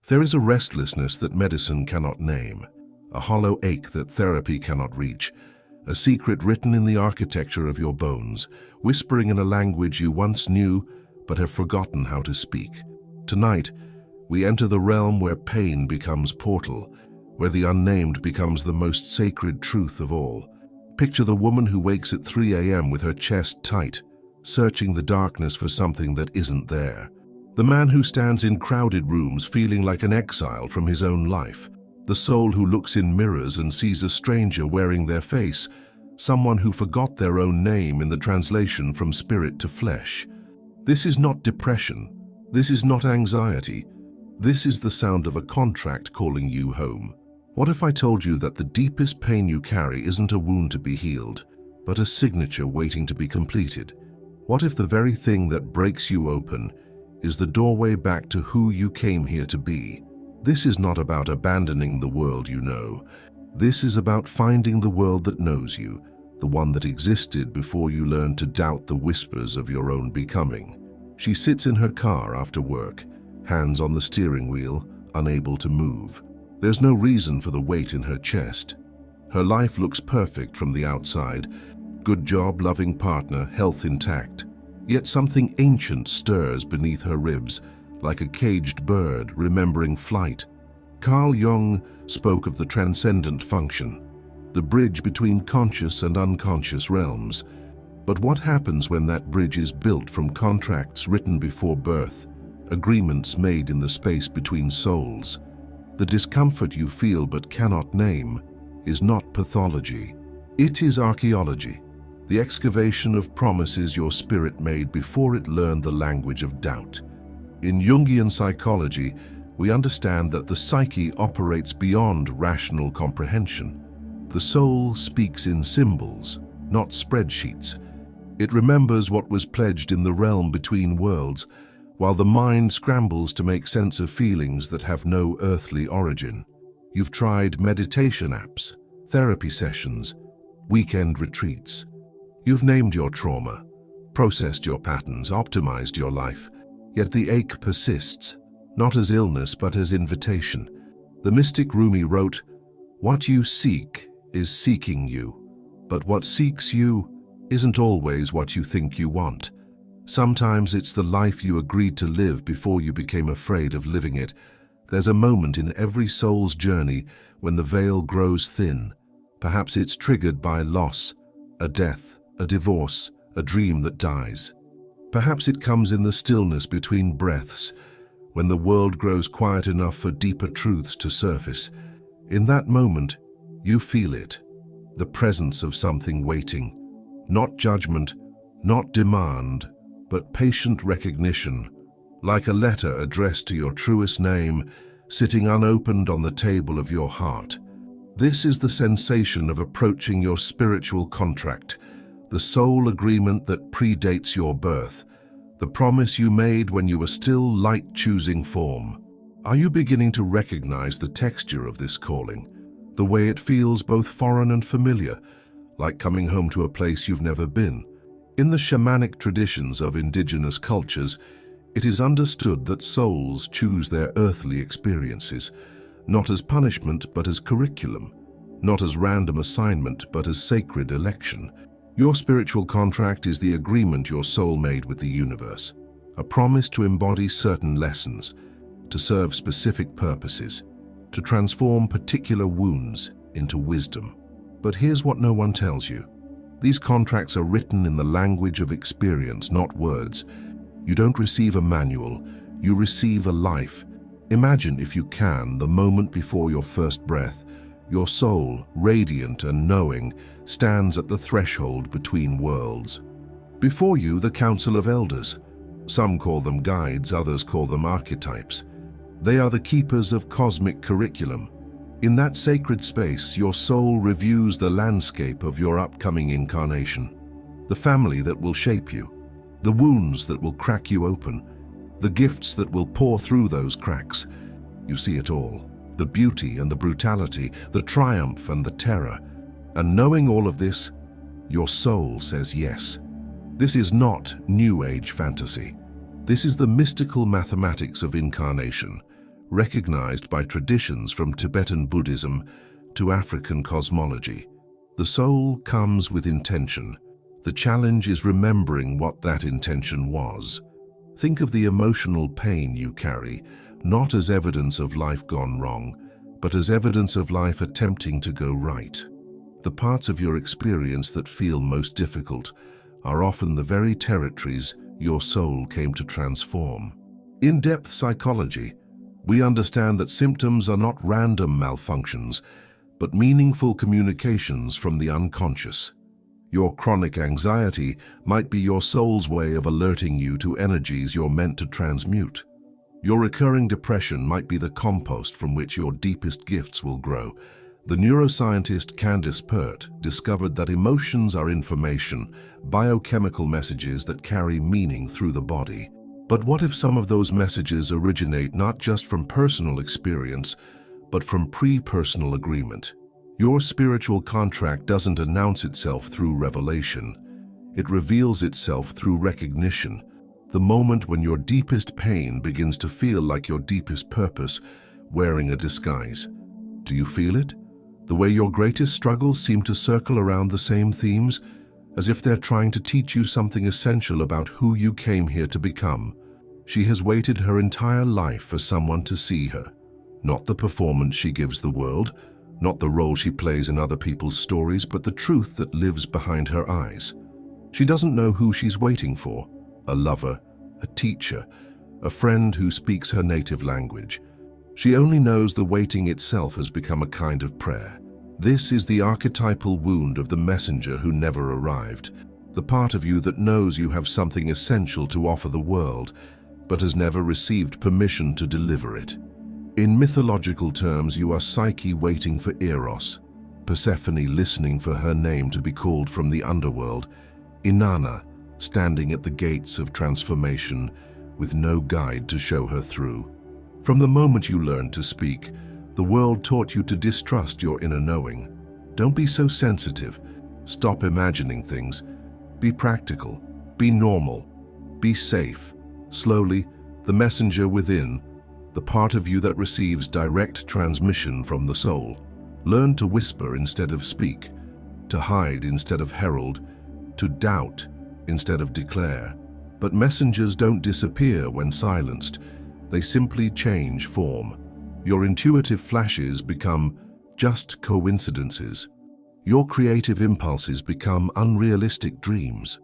There is a restlessness that medicine cannot name, a hollow ache that therapy cannot reach, a secret written in the architecture of your bones, whispering in a language you once knew but have forgotten how to speak. Tonight, we enter the realm where pain becomes portal, where the unnamed becomes the most sacred truth of all. Picture the woman who wakes at 3 a.m. with her chest tight, searching the darkness for something that isn't there. The man who stands in crowded rooms feeling like an exile from his own life. The soul who looks in mirrors and sees a stranger wearing their face, someone who forgot their own name in the translation from spirit to flesh. This is not depression. This is not anxiety. This is the sound of a contract calling you home. What if I told you that the deepest pain you carry isn't a wound to be healed, but a signature waiting to be completed? What if the very thing that breaks you open is the doorway back to who you came here to be? This is not about abandoning the world you know. This is about finding the world that knows you, the one that existed before you learned to doubt the whispers of your own becoming. She sits in her car after work, hands on the steering wheel, unable to move. There's no reason for the weight in her chest. Her life looks perfect from the outside. Good job, loving partner, health intact. Yet something ancient stirs beneath her ribs, like a caged bird remembering flight. Carl Jung spoke of the transcendent function, the bridge between conscious and unconscious realms. But what happens when that bridge is built from contracts written before birth, agreements made in the space between souls? The discomfort you feel but cannot name is not pathology. It is archaeology, the excavation of promises your spirit made before it learned the language of doubt. In Jungian psychology, we understand that the psyche operates beyond rational comprehension. The soul speaks in symbols, not spreadsheets. It remembers what was pledged in the realm between worlds, while the mind scrambles to make sense of feelings that have no earthly origin. You've tried meditation apps, therapy sessions, weekend retreats. You've named your trauma, processed your patterns, optimized your life, yet the ache persists, not as illness but as invitation. The mystic Rumi wrote, "What you seek is seeking you, but what seeks you isn't always what you think you want. Sometimes it's the life you agreed to live before you became afraid of living it. There's a moment in every soul's journey when the veil grows thin. Perhaps it's triggered by loss, a death, a divorce, a dream that dies. Perhaps it comes in the stillness between breaths, when the world grows quiet enough for deeper truths to surface. In that moment, you feel it, the presence of something waiting. Not judgment, not demand, but patient recognition, like a letter addressed to your truest name, sitting unopened on the table of your heart. This is the sensation of approaching your spiritual contract, the soul agreement that predates your birth, the promise you made when you were still light choosing form. Are you beginning to recognize the texture of this calling, the way it feels both foreign and familiar, like coming home to a place you've never been? In the shamanic traditions of indigenous cultures, it is understood that souls choose their earthly experiences, not as punishment but as curriculum, not as random assignment but as sacred election. Your spiritual contract is the agreement your soul made with the universe, a promise to embody certain lessons, to serve specific purposes, to transform particular wounds into wisdom. But here's what no one tells you. These contracts are written in the language of experience, not words. You don't receive a manual, you receive a life. Imagine, if you can, the moment before your first breath. Your soul, radiant and knowing, stands at the threshold between worlds. Before you, the Council of Elders. Some call them guides, others call them archetypes. They are the keepers of cosmic curriculum. In that sacred space, your soul reviews the landscape of your upcoming incarnation, the family that will shape you, the wounds that will crack you open, the gifts that will pour through those cracks. You see it all, the beauty and the brutality, the triumph and the terror. And knowing all of this, your soul says yes. This is not New Age fantasy. This is the mystical mathematics of incarnation, recognized by traditions from Tibetan Buddhism to African cosmology. The soul comes with intention. The challenge is remembering what that intention was. Think of the emotional pain you carry, not as evidence of life gone wrong, but as evidence of life attempting to go right. The parts of your experience that feel most difficult are often the very territories your soul came to transform. In-depth psychology, we understand that symptoms are not random malfunctions, but meaningful communications from the unconscious. Your chronic anxiety might be your soul's way of alerting you to energies you're meant to transmute. Your recurring depression might be the compost from which your deepest gifts will grow. The neuroscientist Candace Pert discovered that emotions are information, biochemical messages that carry meaning through the body. But what if some of those messages originate not just from personal experience, but from pre-personal agreement? Your spiritual contract doesn't announce itself through revelation. It reveals itself through recognition, the moment when your deepest pain begins to feel like your deepest purpose, wearing a disguise. Do you feel it? The way your greatest struggles seem to circle around the same themes, as if they're trying to teach you something essential about who you came here to become. She has waited her entire life for someone to see her. Not the performance she gives the world, not the role she plays in other people's stories, but the truth that lives behind her eyes. She doesn't know who she's waiting for: a lover, a teacher, a friend who speaks her native language. She only knows the waiting itself has become a kind of prayer. This is the archetypal wound of the messenger who never arrived, the part of you that knows you have something essential to offer the world, but has never received permission to deliver it. In mythological terms, you are Psyche waiting for Eros, Persephone listening for her name to be called from the underworld, Inanna standing at the gates of transformation with no guide to show her through. From the moment you learned to speak, the world taught you to distrust your inner knowing. Don't be so sensitive. Stop imagining things. Be practical. Be normal. Be safe. Slowly, the messenger within, the part of you that receives direct transmission from the soul, learn to whisper instead of speak, to hide instead of herald, to doubt instead of declare. But messengers don't disappear when silenced. They simply change form. Your intuitive flashes become just coincidences. Your creative impulses become unrealistic dreams.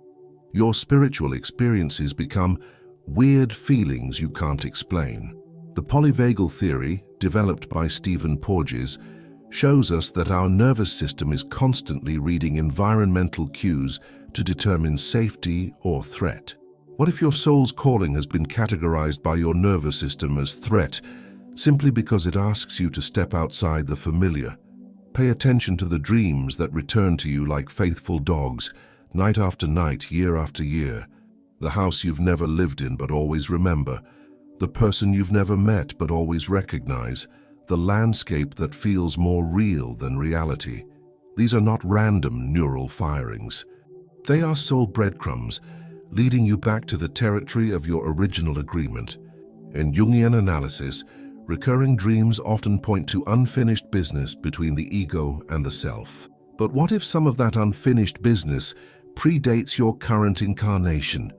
Your spiritual experiences become weird feelings you can't explain. The polyvagal theory, developed by Stephen Porges, shows us that our nervous system is constantly reading environmental cues to determine safety or threat. What if your soul's calling has been categorized by your nervous system as threat, simply because it asks you to step outside the familiar? Pay attention to the dreams that return to you like faithful dogs, night after night, year after year. The house you've never lived in but always remember. The person you've never met but always recognize. The landscape that feels more real than reality. These are not random neural firings. They are soul breadcrumbs, leading you back to the territory of your original agreement. In Jungian analysis, recurring dreams often point to unfinished business between the ego and the self. But what if some of that unfinished business predates your current incarnation?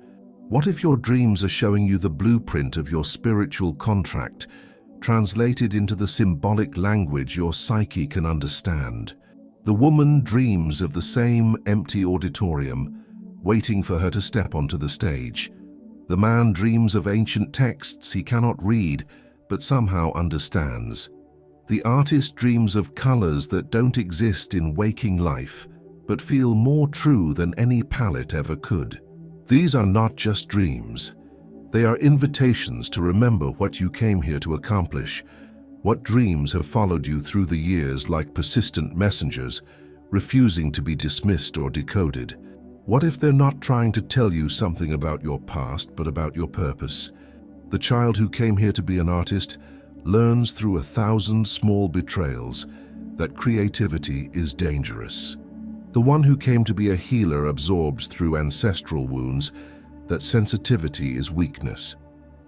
What if your dreams are showing you the blueprint of your spiritual contract, translated into the symbolic language your psyche can understand? The woman dreams of the same empty auditorium, waiting for her to step onto the stage. The man dreams of ancient texts he cannot read, but somehow understands. The artist dreams of colors that don't exist in waking life, but feel more true than any palette ever could. These are not just dreams. They are invitations to remember what you came here to accomplish. What dreams have followed you through the years like persistent messengers, refusing to be dismissed or decoded? What if they're not trying to tell you something about your past, but about your purpose? The child who came here to be an artist learns through 1,000 small betrayals that creativity is dangerous. The one who came to be a healer absorbs through ancestral wounds that sensitivity is weakness.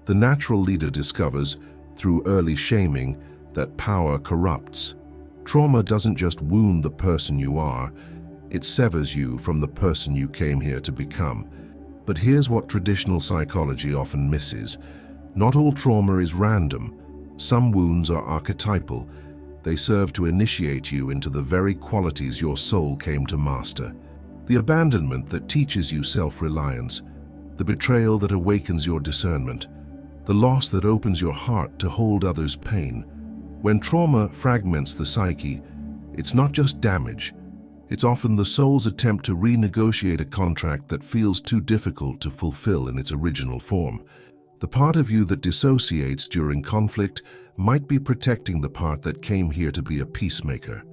The natural leader discovers through early shaming, that power corrupts. Trauma doesn't just wound the person you are, it severs you from the person you came here to become. But here's what traditional psychology often misses. Not all trauma is random. Some wounds are archetypal. They serve to initiate you into the very qualities your soul came to master. The abandonment that teaches you self-reliance, the betrayal that awakens your discernment, the loss that opens your heart to hold others' pain. When trauma fragments the psyche, it's not just damage. It's often the soul's attempt to renegotiate a contract that feels too difficult to fulfill in its original form. The part of you that dissociates during conflict might be protecting the part that came here to be a peacemaker.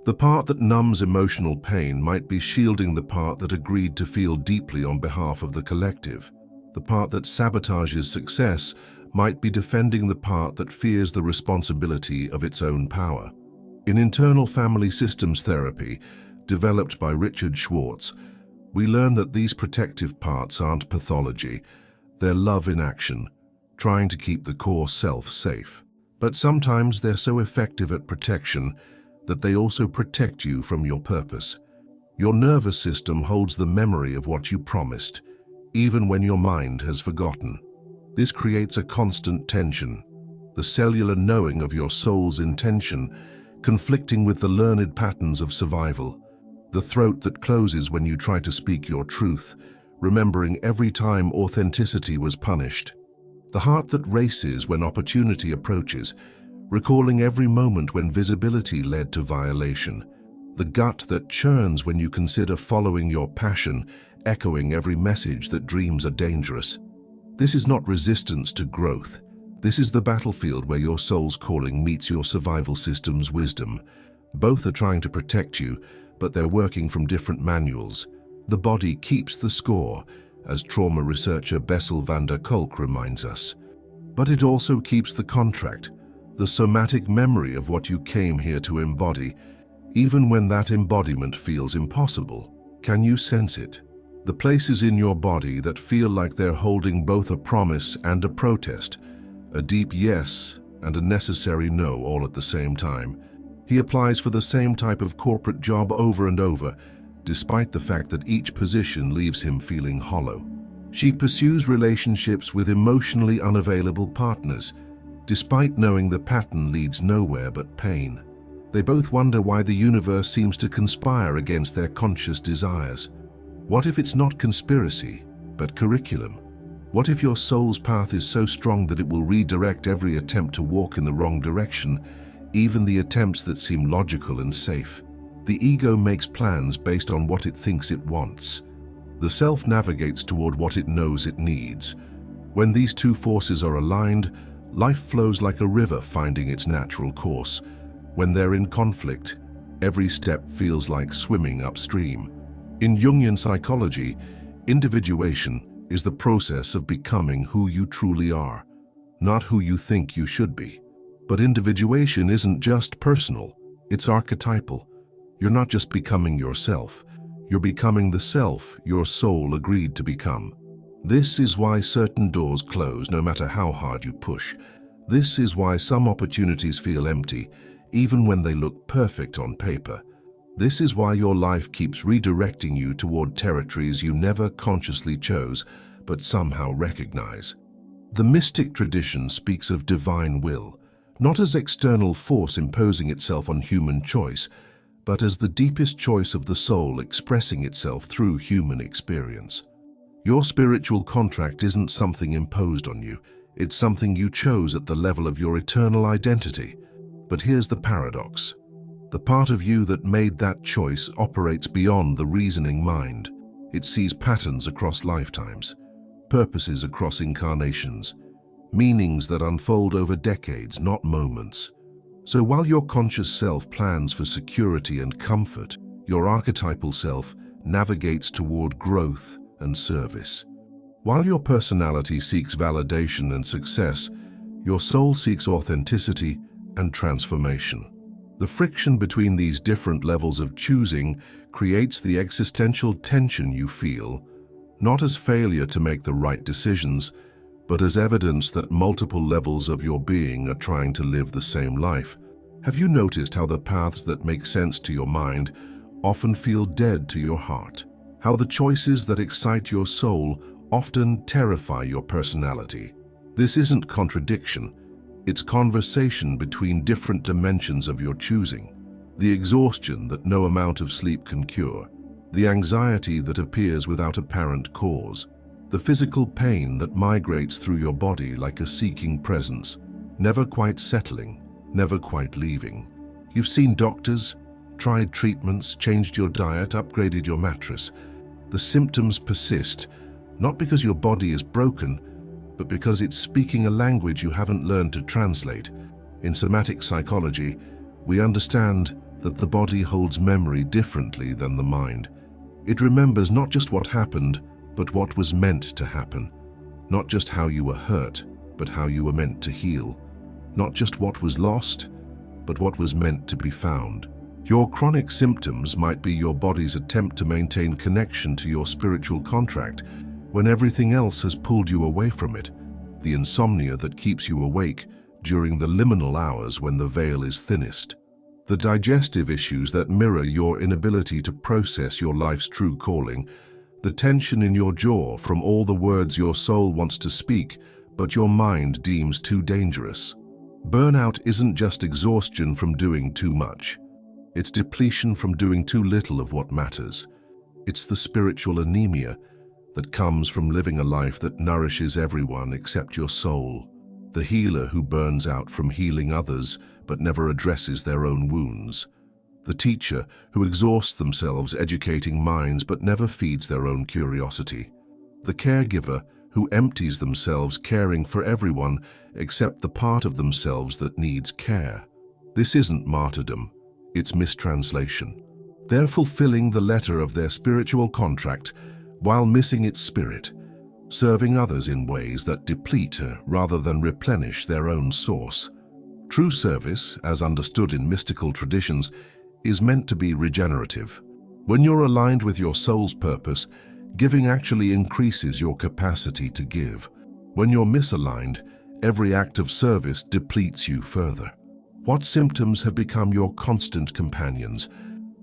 The part that numbs emotional pain might be shielding the part that agreed to feel deeply on behalf of the collective. The part that sabotages success might be defending the part that fears the responsibility of its own power. In internal family systems therapy, developed by Richard Schwartz, we learn that these protective parts aren't pathology, they're love in action, trying to keep the core self safe. But sometimes they're so effective at protection that they also protect you from your purpose. Your nervous system holds the memory of what you promised, even when your mind has forgotten. This creates a constant tension, the cellular knowing of your soul's intention, conflicting with the learned patterns of survival. The throat that closes when you try to speak your truth, remembering every time authenticity was punished. The heart that races when opportunity approaches, recalling every moment when visibility led to violation. The gut that churns when you consider following your passion, echoing every message that dreams are dangerous. This is not resistance to growth. This is the battlefield where your soul's calling meets your survival system's wisdom. Both are trying to protect you, but they're working from different manuals. The body keeps the score, as trauma researcher Bessel van der Kolk reminds us. But it also keeps the contract, the somatic memory of what you came here to embody, even when that embodiment feels impossible. Can you sense it? The places in your body that feel like they're holding both a promise and a protest, a deep yes and a necessary no all at the same time. He applies for the same type of corporate job over and over, despite the fact that each position leaves him feeling hollow. She pursues relationships with emotionally unavailable partners, despite knowing the pattern leads nowhere but pain. They both wonder why the universe seems to conspire against their conscious desires. What if it's not conspiracy, but curriculum? What if your soul's path is so strong that it will redirect every attempt to walk in the wrong direction, even the attempts that seem logical and safe? The ego makes plans based on what it thinks it wants. The self navigates toward what it knows it needs. When these two forces are aligned, life flows like a river finding its natural course. When they're in conflict, every step feels like swimming upstream. In Jungian psychology, individuation is the process of becoming who you truly are, not who you think you should be. But individuation isn't just personal, it's archetypal. You're not just becoming yourself, you're becoming the self your soul agreed to become. This is why certain doors close no matter how hard you push. This is why some opportunities feel empty, even when they look perfect on paper. This is why your life keeps redirecting you toward territories you never consciously chose, but somehow recognize. The mystic tradition speaks of divine will, not as external force imposing itself on human choice, but as the deepest choice of the soul expressing itself through human experience. Your spiritual contract isn't something imposed on you, it's something you chose at the level of your eternal identity. But here's the paradox. The part of you that made that choice operates beyond the reasoning mind. It sees patterns across lifetimes, purposes across incarnations, meanings that unfold over decades, not moments. So while your conscious self plans for security and comfort, your archetypal self navigates toward growth and service. While your personality seeks validation and success, your soul seeks authenticity and transformation. The friction between these different levels of choosing creates the existential tension you feel, not as failure to make the right decisions, but as evidence that multiple levels of your being are trying to live the same life. Have you noticed how the paths that make sense to your mind often feel dead to your heart? How the choices that excite your soul often terrify your personality? This isn't contradiction. It's conversation between different dimensions of your choosing. The exhaustion that no amount of sleep can cure. The anxiety that appears without apparent cause. The physical pain that migrates through your body like a seeking presence, never quite settling, never quite leaving. You've seen doctors, tried treatments, changed your diet, upgraded your mattress. The symptoms persist, not because your body is broken, but because it's speaking a language you haven't learned to translate. In somatic psychology, we understand that the body holds memory differently than the mind. It remembers not just what happened, but what was meant to happen. Not just how you were hurt, but how you were meant to heal. Not just what was lost, but what was meant to be found. Your chronic symptoms might be your body's attempt to maintain connection to your spiritual contract when everything else has pulled you away from it. The insomnia that keeps you awake during the liminal hours when the veil is thinnest. The digestive issues that mirror your inability to process your life's true calling. The tension in your jaw from all the words your soul wants to speak, but your mind deems too dangerous. Burnout isn't just exhaustion from doing too much. It's depletion from doing too little of what matters. It's the spiritual anemia that comes from living a life that nourishes everyone except your soul. The healer who burns out from healing others but never addresses their own wounds. The teacher who exhausts themselves educating minds but never feeds their own curiosity. The caregiver who empties themselves caring for everyone except the part of themselves that needs care. This isn't martyrdom, it's mistranslation. They're fulfilling the letter of their spiritual contract while missing its spirit, serving others in ways that deplete rather than replenish their own source. True service, as understood in mystical traditions, is meant to be regenerative. When you're aligned with your soul's purpose, giving actually increases your capacity to give. When you're misaligned, every act of service depletes you further. What symptoms have become your constant companions?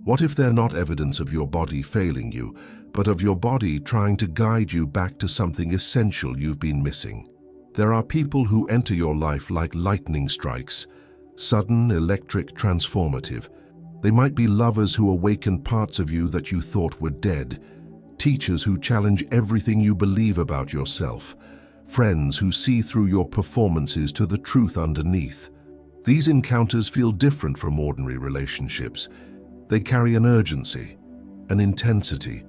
What if they're not evidence of your body failing you, but of your body trying to guide you back to something essential you've been missing? There are people who enter your life like lightning strikes, sudden, electric, transformative. They might be lovers who awaken parts of you that you thought were dead, teachers who challenge everything you believe about yourself, friends who see through your performances to the truth underneath. These encounters feel different from ordinary relationships. They carry an urgency, an intensity,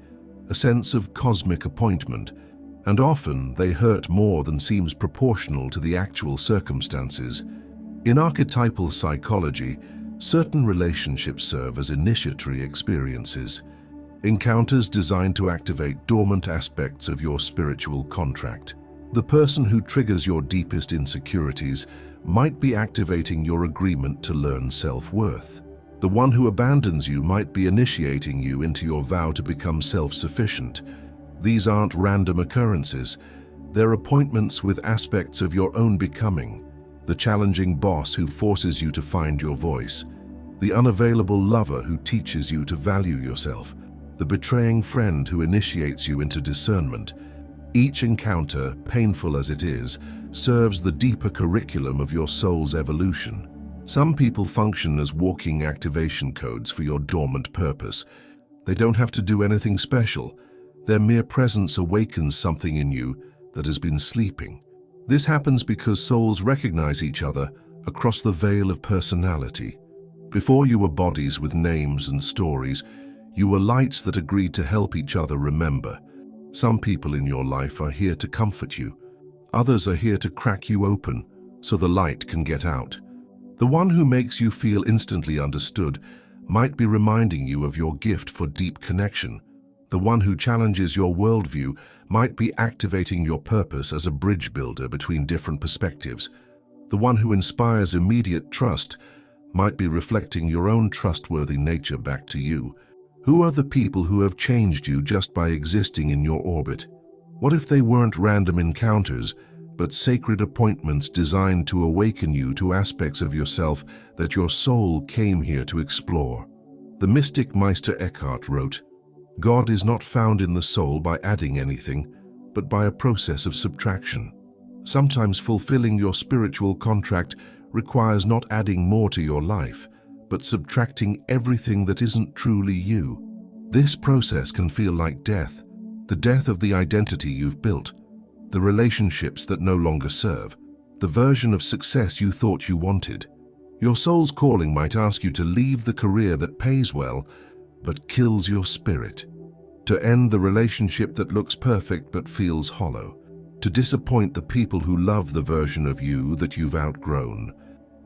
a sense of cosmic appointment, and often they hurt more than seems proportional to the actual circumstances. In archetypal psychology, certain relationships serve as initiatory experiences, encounters designed to activate dormant aspects of your spiritual contract. The person who triggers your deepest insecurities might be activating your agreement to learn self-worth. The one who abandons you might be initiating you into your vow to become self-sufficient. These aren't random occurrences. They're appointments with aspects of your own becoming. The challenging boss who forces you to find your voice. The unavailable lover who teaches you to value yourself. The betraying friend who initiates you into discernment. Each encounter, painful as it is, serves the deeper curriculum of your soul's evolution. Some people function as walking activation codes for your dormant purpose. They don't have to do anything special. Their mere presence awakens something in you that has been sleeping. This happens because souls recognize each other across the veil of personality. Before you were bodies with names and stories, you were lights that agreed to help each other remember. Some people in your life are here to comfort you. Others are here to crack you open so the light can get out. The one who makes you feel instantly understood might be reminding you of your gift for deep connection. The one who challenges your worldview might be activating your purpose as a bridge builder between different perspectives. The one who inspires immediate trust might be reflecting your own trustworthy nature back to you. Who are the people who have changed you just by existing in your orbit? What if they weren't random encounters, but sacred appointments designed to awaken you to aspects of yourself that your soul came here to explore. The mystic Meister Eckhart wrote, "God is not found in the soul by adding anything, but by a process of subtraction." Sometimes fulfilling your spiritual contract requires not adding more to your life, but subtracting everything that isn't truly you. This process can feel like death, the death of the identity you've built, the relationships that no longer serve, the version of success you thought you wanted. Your soul's calling might ask you to leave the career that pays well, but kills your spirit, to end the relationship that looks perfect but feels hollow, to disappoint the people who love the version of you that you've outgrown.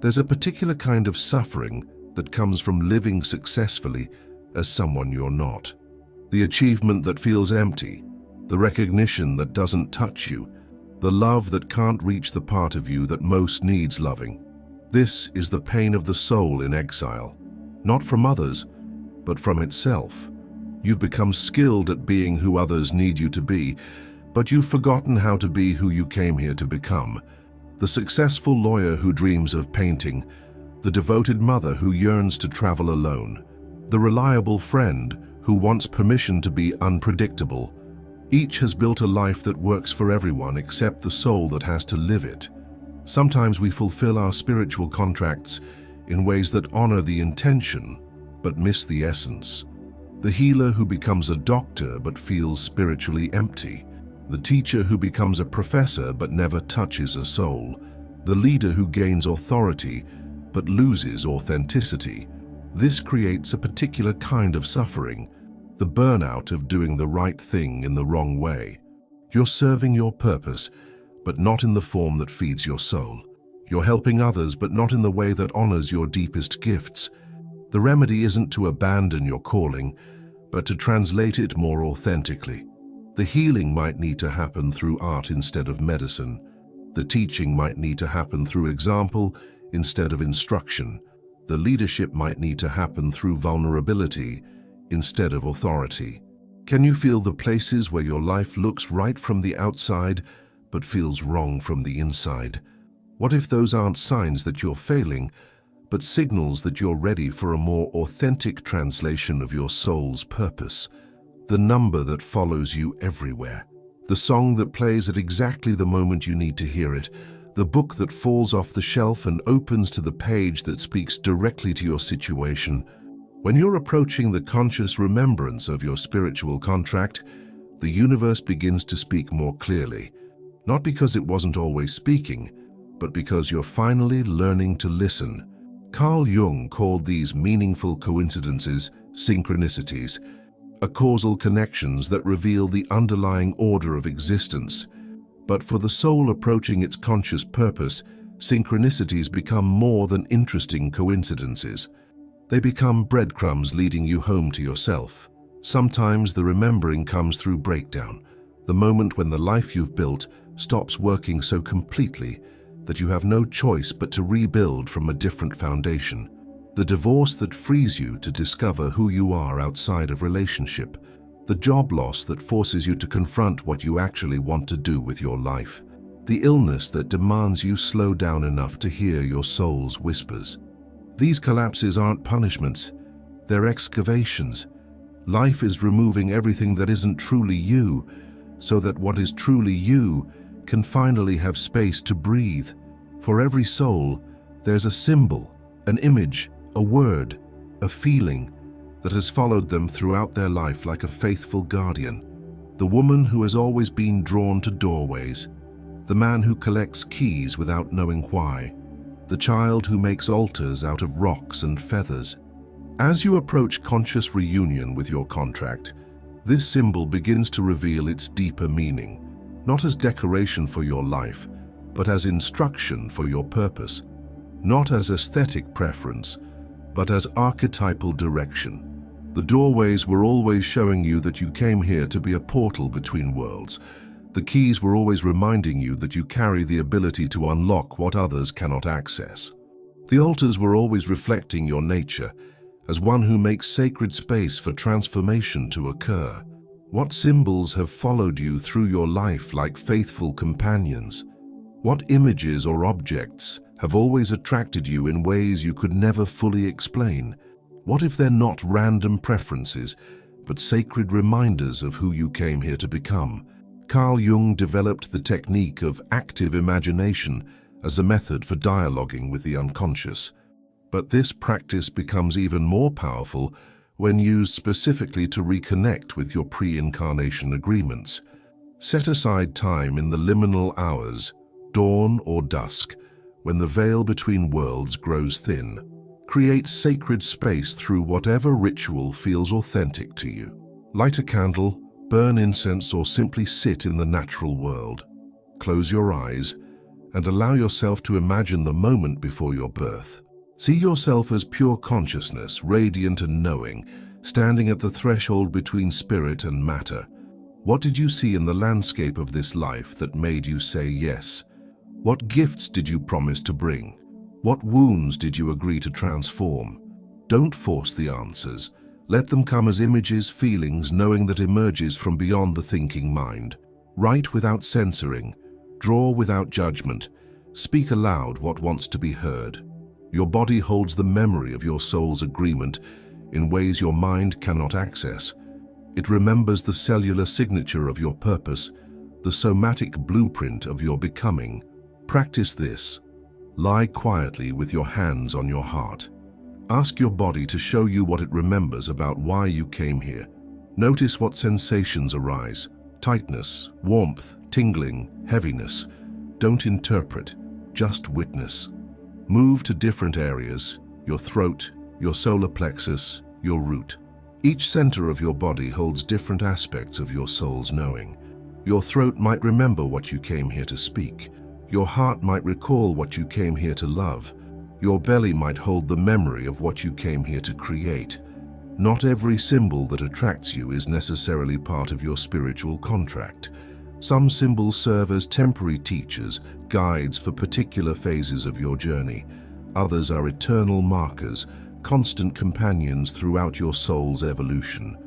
There's a particular kind of suffering that comes from living successfully as someone you're not. The achievement that feels empty, the recognition that doesn't touch you, the love that can't reach the part of you that most needs loving. This is the pain of the soul in exile, not from others, but from itself. You've become skilled at being who others need you to be, but you've forgotten how to be who you came here to become. The successful lawyer who dreams of painting, the devoted mother who yearns to travel alone, the reliable friend who wants permission to be unpredictable. Each has built a life that works for everyone except the soul that has to live it. Sometimes we fulfill our spiritual contracts in ways that honor the intention but miss the essence. The healer who becomes a doctor but feels spiritually empty. The teacher who becomes a professor but never touches a soul. The leader who gains authority but loses authenticity. This creates a particular kind of suffering, the burnout of doing the right thing in the wrong way. You're serving your purpose, but not in the form that feeds your soul. You're helping others, but not in the way that honors your deepest gifts. The remedy isn't to abandon your calling, but to translate it more authentically. The healing might need to happen through art instead of medicine. The teaching might need to happen through example instead of instruction. The leadership might need to happen through vulnerability instead of authority. Can you feel the places where your life looks right from the outside but feels wrong from the inside? What if those aren't signs that you're failing, but signals that you're ready for a more authentic translation of your soul's purpose? The number that follows you everywhere, the song that plays at exactly the moment you need to hear it, the book that falls off the shelf and opens to the page that speaks directly to your situation. When you're approaching the conscious remembrance of your spiritual contract, the universe begins to speak more clearly, not because it wasn't always speaking, but because you're finally learning to listen. Carl Jung called these meaningful coincidences synchronicities, a causal connections that reveal the underlying order of existence. But for the soul approaching its conscious purpose, synchronicities become more than interesting coincidences. They become breadcrumbs leading you home to yourself. Sometimes the remembering comes through breakdown, the moment when the life you've built stops working so completely that you have no choice but to rebuild from a different foundation. The divorce that frees you to discover who you are outside of relationship. The job loss that forces you to confront what you actually want to do with your life. The illness that demands you slow down enough to hear your soul's whispers. These collapses aren't punishments, they're excavations. Life is removing everything that isn't truly you, so that what is truly you can finally have space to breathe. For every soul, there's a symbol, an image, a word, a feeling that has followed them throughout their life like a faithful guardian. The woman who has always been drawn to doorways, the man who collects keys without knowing why, the child who makes altars out of rocks and feathers. As you approach conscious reunion with your contract, this symbol begins to reveal its deeper meaning, not as decoration for your life, but as instruction for your purpose, not as aesthetic preference, but as archetypal direction. The doorways were always showing you that you came here to be a portal between worlds. The keys were always reminding you that you carry the ability to unlock what others cannot access. The altars were always reflecting your nature, as one who makes sacred space for transformation to occur. What symbols have followed you through your life like faithful companions? What images or objects have always attracted you in ways you could never fully explain? What if they're not random preferences, but sacred reminders of who you came here to become? Carl Jung developed the technique of active imagination as a method for dialoguing with the unconscious. But this practice becomes even more powerful when used specifically to reconnect with your pre-incarnation agreements. Set aside time in the liminal hours, dawn or dusk, when the veil between worlds grows thin. Create sacred space through whatever ritual feels authentic to you. Light a candle, burn incense, or simply sit in the natural world. Close your eyes and allow yourself to imagine the moment before your birth. See yourself as pure consciousness, radiant and knowing, standing at the threshold between spirit and matter. What did you see in the landscape of this life that made you say yes? What gifts did you promise to bring? What wounds did you agree to transform? Don't force the answers. Let them come as images, feelings, knowing that emerges from beyond the thinking mind. Write without censoring. Draw without judgment. Speak aloud what wants to be heard. Your body holds the memory of your soul's agreement in ways your mind cannot access. It remembers the cellular signature of your purpose, the somatic blueprint of your becoming. Practice this. Lie quietly with your hands on your heart. Ask your body to show you what it remembers about why you came here. Notice what sensations arise: tightness, warmth, tingling, heaviness. Don't interpret, just witness. Move to different areas: your throat, your solar plexus, your root. Each center of your body holds different aspects of your soul's knowing. Your throat might remember what you came here to speak. Your heart might recall what you came here to love. Your belly might hold the memory of what you came here to create. Not every symbol that attracts you is necessarily part of your spiritual contract. Some symbols serve as temporary teachers, guides for particular phases of your journey. Others are eternal markers, constant companions throughout your soul's evolution.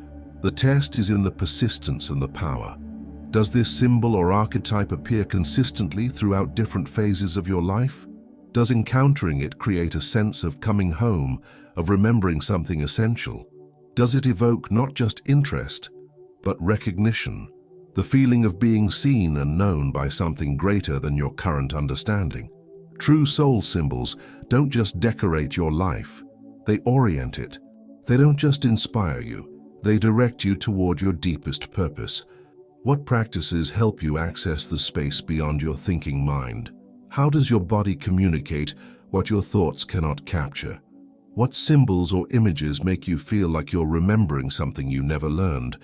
The test is in the persistence and the power. Does this symbol or archetype appear consistently throughout different phases of your life? Does encountering it create a sense of coming home, of remembering something essential? Does it evoke not just interest, but recognition, the feeling of being seen and known by something greater than your current understanding? True soul symbols don't just decorate your life, they orient it. They don't just inspire you, they direct you toward your deepest purpose. What practices help you access the space beyond your thinking mind? How does your body communicate what your thoughts cannot capture? What symbols or images make you feel like you're remembering something you never learned?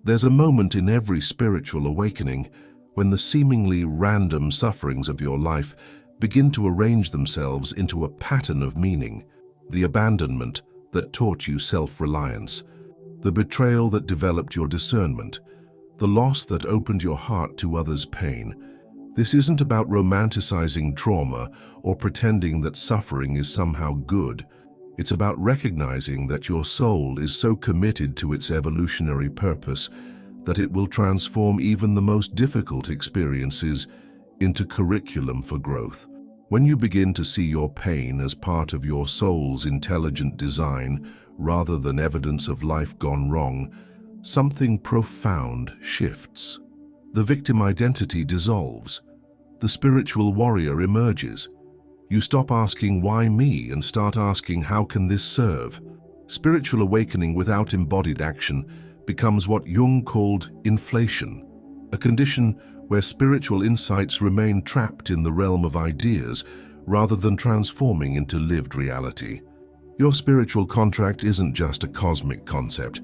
There's a moment in every spiritual awakening when the seemingly random sufferings of your life begin to arrange themselves into a pattern of meaning. The abandonment that taught you self-reliance, the betrayal that developed your discernment, the loss that opened your heart to others' pain. This isn't about romanticizing trauma or pretending that suffering is somehow good. It's about recognizing that your soul is so committed to its evolutionary purpose that it will transform even the most difficult experiences into curriculum for growth. When you begin to see your pain as part of your soul's intelligent design rather than evidence of life gone wrong, something profound shifts. The victim identity dissolves. The spiritual warrior emerges. You stop asking, "Why me?" and start asking, "How can this serve?" Spiritual awakening without embodied action becomes what Jung called inflation, a condition where spiritual insights remain trapped in the realm of ideas rather than transforming into lived reality. Your spiritual contract isn't just a cosmic concept.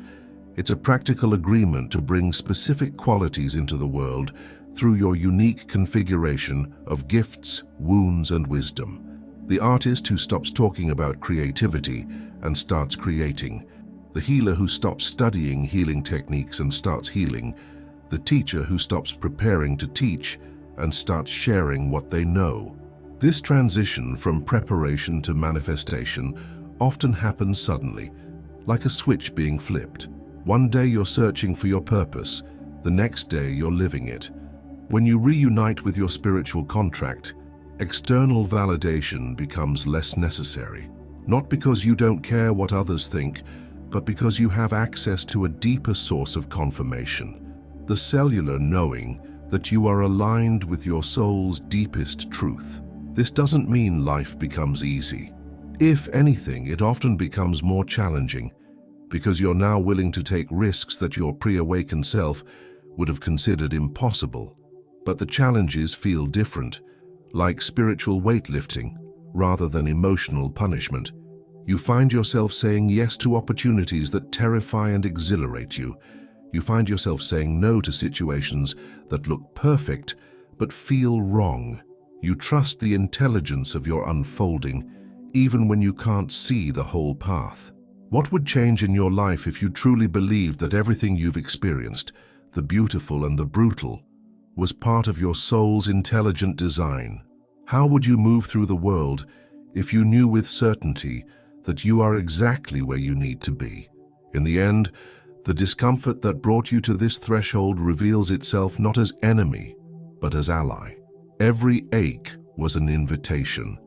It's a practical agreement to bring specific qualities into the world through your unique configuration of gifts, wounds, and wisdom. The artist who stops talking about creativity and starts creating. The healer who stops studying healing techniques and starts healing. The teacher who stops preparing to teach and starts sharing what they know. This transition from preparation to manifestation often happens suddenly, like a switch being flipped. One day you're searching for your purpose, the next day you're living it. When you reunite with your spiritual contract, external validation becomes less necessary. Not because you don't care what others think, but because you have access to a deeper source of confirmation, the cellular knowing that you are aligned with your soul's deepest truth. This doesn't mean life becomes easy. If anything, it often becomes more challenging, because you're now willing to take risks that your pre-awakened self would have considered impossible. But the challenges feel different, like spiritual weightlifting rather than emotional punishment. You find yourself saying yes to opportunities that terrify and exhilarate you. You find yourself saying no to situations that look perfect but feel wrong. You trust the intelligence of your unfolding, even when you can't see the whole path. What would change in your life if you truly believed that everything you've experienced, the beautiful and the brutal, was part of your soul's intelligent design? How would you move through the world if you knew with certainty that you are exactly where you need to be? In the end, the discomfort that brought you to this threshold reveals itself not as enemy, but as ally. Every ache was an invitation.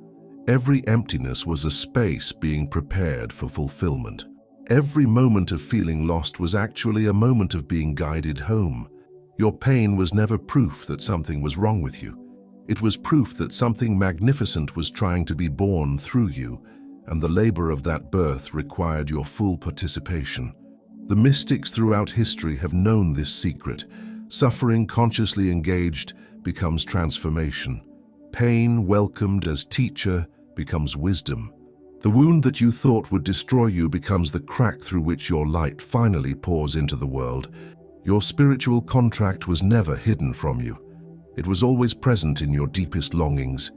Every emptiness was a space being prepared for fulfillment. Every moment of feeling lost was actually a moment of being guided home. Your pain was never proof that something was wrong with you. It was proof that something magnificent was trying to be born through you, and the labor of that birth required your full participation. The mystics throughout history have known this secret. Suffering consciously engaged becomes transformation. Pain welcomed as teacher becomes wisdom. The wound that you thought would destroy you becomes the crack through which your light finally pours into the world. Your spiritual contract was never hidden from you. It was always present in your deepest longings,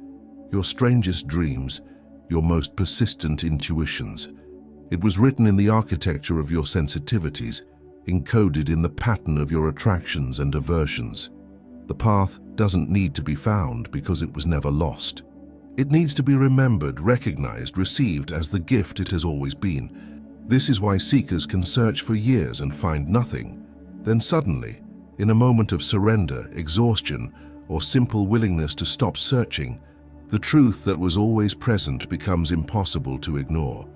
your strangest dreams, your most persistent intuitions. It was written in the architecture of your sensitivities, encoded in the pattern of your attractions and aversions. The path doesn't need to be found because it was never lost. It needs to be remembered, recognized, received as the gift it has always been. This is why seekers can search for years and find nothing. Then suddenly, in a moment of surrender, exhaustion, or simple willingness to stop searching, the truth that was always present becomes impossible to ignore.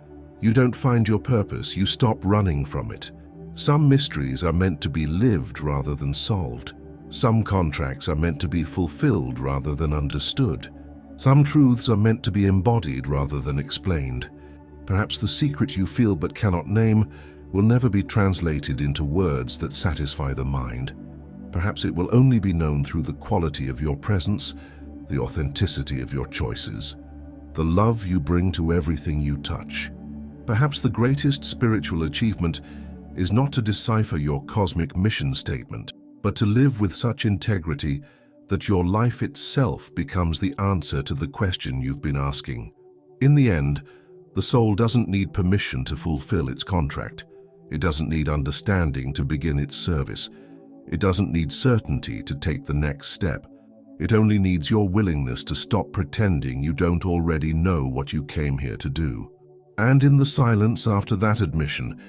You don't find your purpose, you stop running from it. Some mysteries are meant to be lived rather than solved. Some contracts are meant to be fulfilled rather than understood. Some truths are meant to be embodied rather than explained. Perhaps the secret you feel but cannot name will never be translated into words that satisfy the mind. Perhaps it will only be known through the quality of your presence, the authenticity of your choices, the love you bring to everything you touch. Perhaps the greatest spiritual achievement is not to decipher your cosmic mission statement, but to live with such integrity that your life itself becomes the answer to the question you've been asking. In the end, the soul doesn't need permission to fulfill its contract. It doesn't need understanding to begin its service. It doesn't need certainty to take the next step. It only needs your willingness to stop pretending you don't already know what you came here to do. And in the silence after that admission,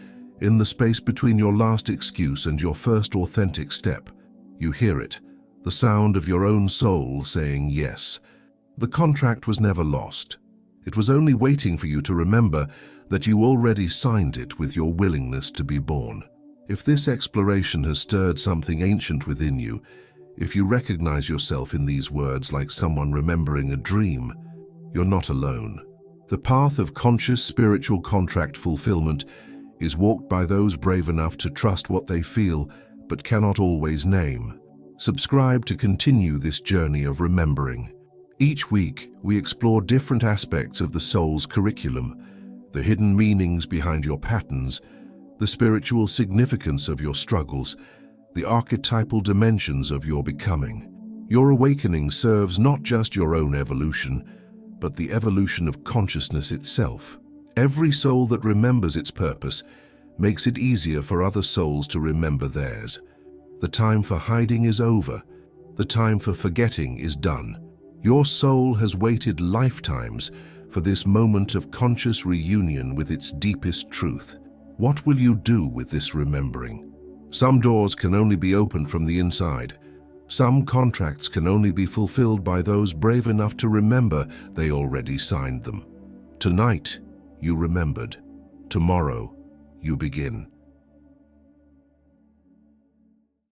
in the space between your last excuse and your first authentic step, you hear it, the sound of your own soul saying yes. The contract was never lost. It was only waiting for you to remember that you already signed it with your willingness to be born. If this exploration has stirred something ancient within you, if you recognize yourself in these words like someone remembering a dream, you're not alone. The path of conscious spiritual contract fulfillment is walked by those brave enough to trust what they feel but cannot always name. Subscribe to continue this journey of remembering. Each week, we explore different aspects of the soul's curriculum, the hidden meanings behind your patterns, the spiritual significance of your struggles, the archetypal dimensions of your becoming. Your awakening serves not just your own evolution, but the evolution of consciousness itself. Every soul that remembers its purpose makes it easier for other souls to remember theirs. The time for hiding is over. The time for forgetting is done. Your soul has waited lifetimes for this moment of conscious reunion with its deepest truth. What will you do with this remembering? Some doors can only be opened from the inside. Some contracts can only be fulfilled by those brave enough to remember they already signed them. Tonight, you remembered. Tomorrow, you begin.